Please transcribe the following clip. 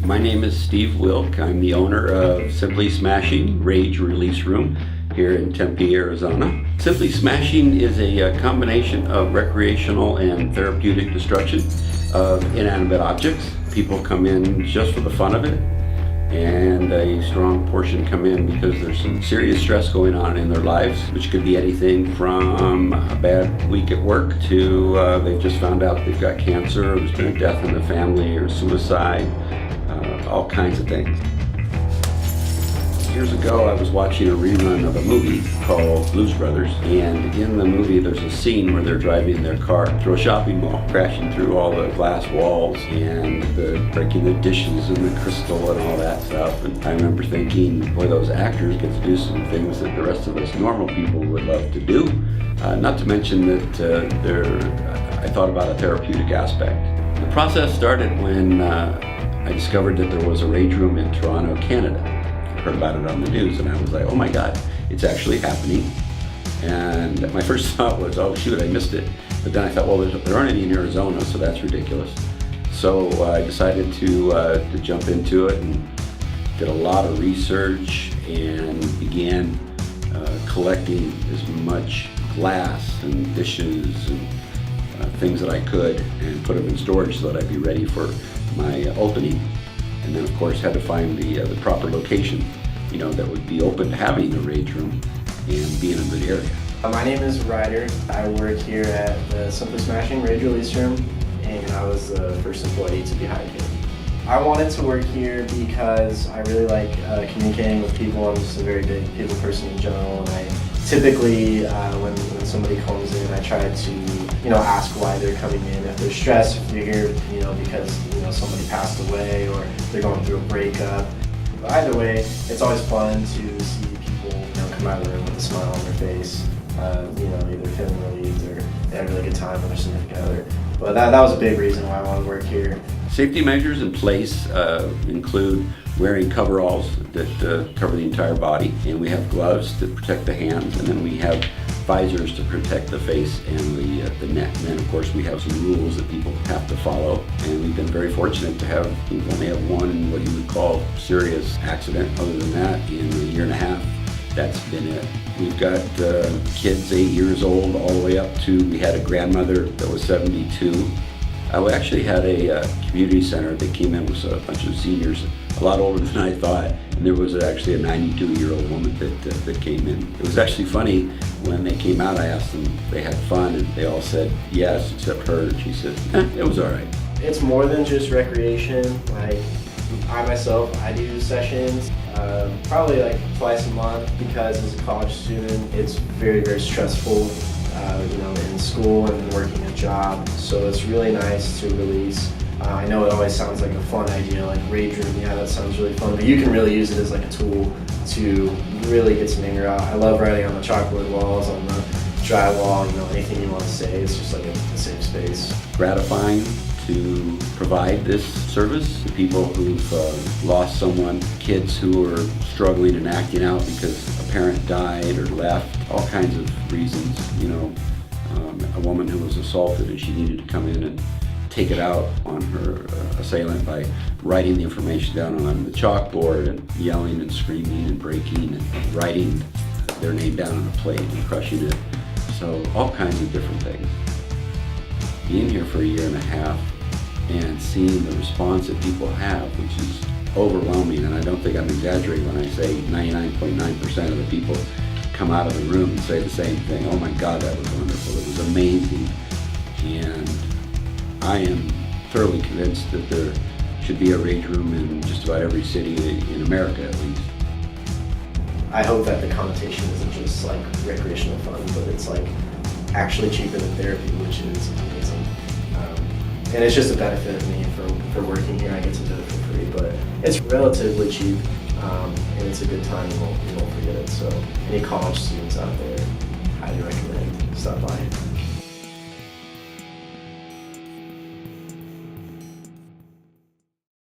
My name is Steve Wilk. I'm the owner of Simply Smashing Rage Release Room here in Tempe, Arizona. Simply Smashing is a combination of recreational and therapeutic destruction of inanimate objects. People come in just for the fun of it, and a strong portion come in because there's some serious stress going on in their lives, which could be anything from a bad week at work to they've just found out they've got cancer, or there's been a death in the family, or suicide, all kinds of things. Years ago, I was watching a rerun of a movie called Blues Brothers, and in the movie there's a scene where they're driving their car through a shopping mall, crashing through all the glass walls and breaking the dishes and the crystal and all that stuff. And I remember thinking, boy, those actors get to do some things that the rest of us normal people would love to do. Not to mention that I thought about a therapeutic aspect. The process started when I discovered that there was a rage room in Toronto, Canada. Heard about it on the news, and I was like, oh my God, it's actually happening. And my first thought was, oh shoot, I missed it. But then I thought, well, there aren't any in Arizona, so that's ridiculous. So I decided to jump into it and did a lot of research and began collecting as much glass and dishes and things that I could, and put them in storage so that I'd be ready for my opening. And then of course had to find the proper location, that would be open to having a rage room and be in a good area. My name is Ryder. I work here at the Simply Smashing Rage Release Room, and I was the first employee to be hired here. I wanted to work here because I really like communicating with people. I'm just a very big people person in general, and I typically, when somebody comes in, I try to, ask why they're coming in. If they're stressed, if they're here, because, somebody passed away or they're going through a breakup. But either way, it's always fun to see people, come out of the room with a smile on their face, either feeling relieved or they had a really good time with their significant other. But that was a big reason why I wanted to work here. Safety measures in place include wearing coveralls that cover the entire body, and we have gloves to protect the hands, and then we have visors to protect the face and the neck. And then of course we have some rules that people have to follow, and we've been very fortunate to only have one what you would call serious accident. Other than that, in a year and a half, that's been it. We've got kids 8 years old all the way up to, we had a grandmother that was 72. We actually had a community center that came in with a bunch of seniors, a lot older than I thought, and there was actually a 92-year-old woman that came in. It was actually funny, when they came out, I asked them if they had fun, and they all said yes, except her, and she said, it was all right. It's more than just recreation. Like, I myself, I do sessions probably like twice a month, because as a college student, it's very, very stressful, in school and working a job. So it's really nice to release. I know it always sounds like a fun idea, like rage room, yeah, that sounds really fun, but you can really use it as like a tool to really get some anger out. I love writing on the chalkboard walls, on the drywall, anything you want to say. It's just like a safe space. Gratifying to provide this service to people who've lost someone, kids who are struggling and acting out because a parent died or left, all kinds of reasons. A woman who was assaulted and she needed to come in and take it out on her assailant by writing the information down on the chalkboard and yelling and screaming and breaking and writing their name down on a plate and crushing it. So all kinds of different things. Being here for a year and a half and seeing the response that people have, which is overwhelming, and I don't think I'm exaggerating when I say 99.9% of the people come out of the room and say the same thing. Oh my God, that was wonderful. It was amazing. And I am thoroughly convinced that there should be a rage room in just about every city in America, at least. I hope that the connotation isn't just like recreational fun, but it's like actually cheaper than therapy, which is amazing. And it's just a benefit of me for working here. I get to do it for free, but it's relatively cheap, and it's a good time. You won't forget it. So any college students out there, highly recommend stop by.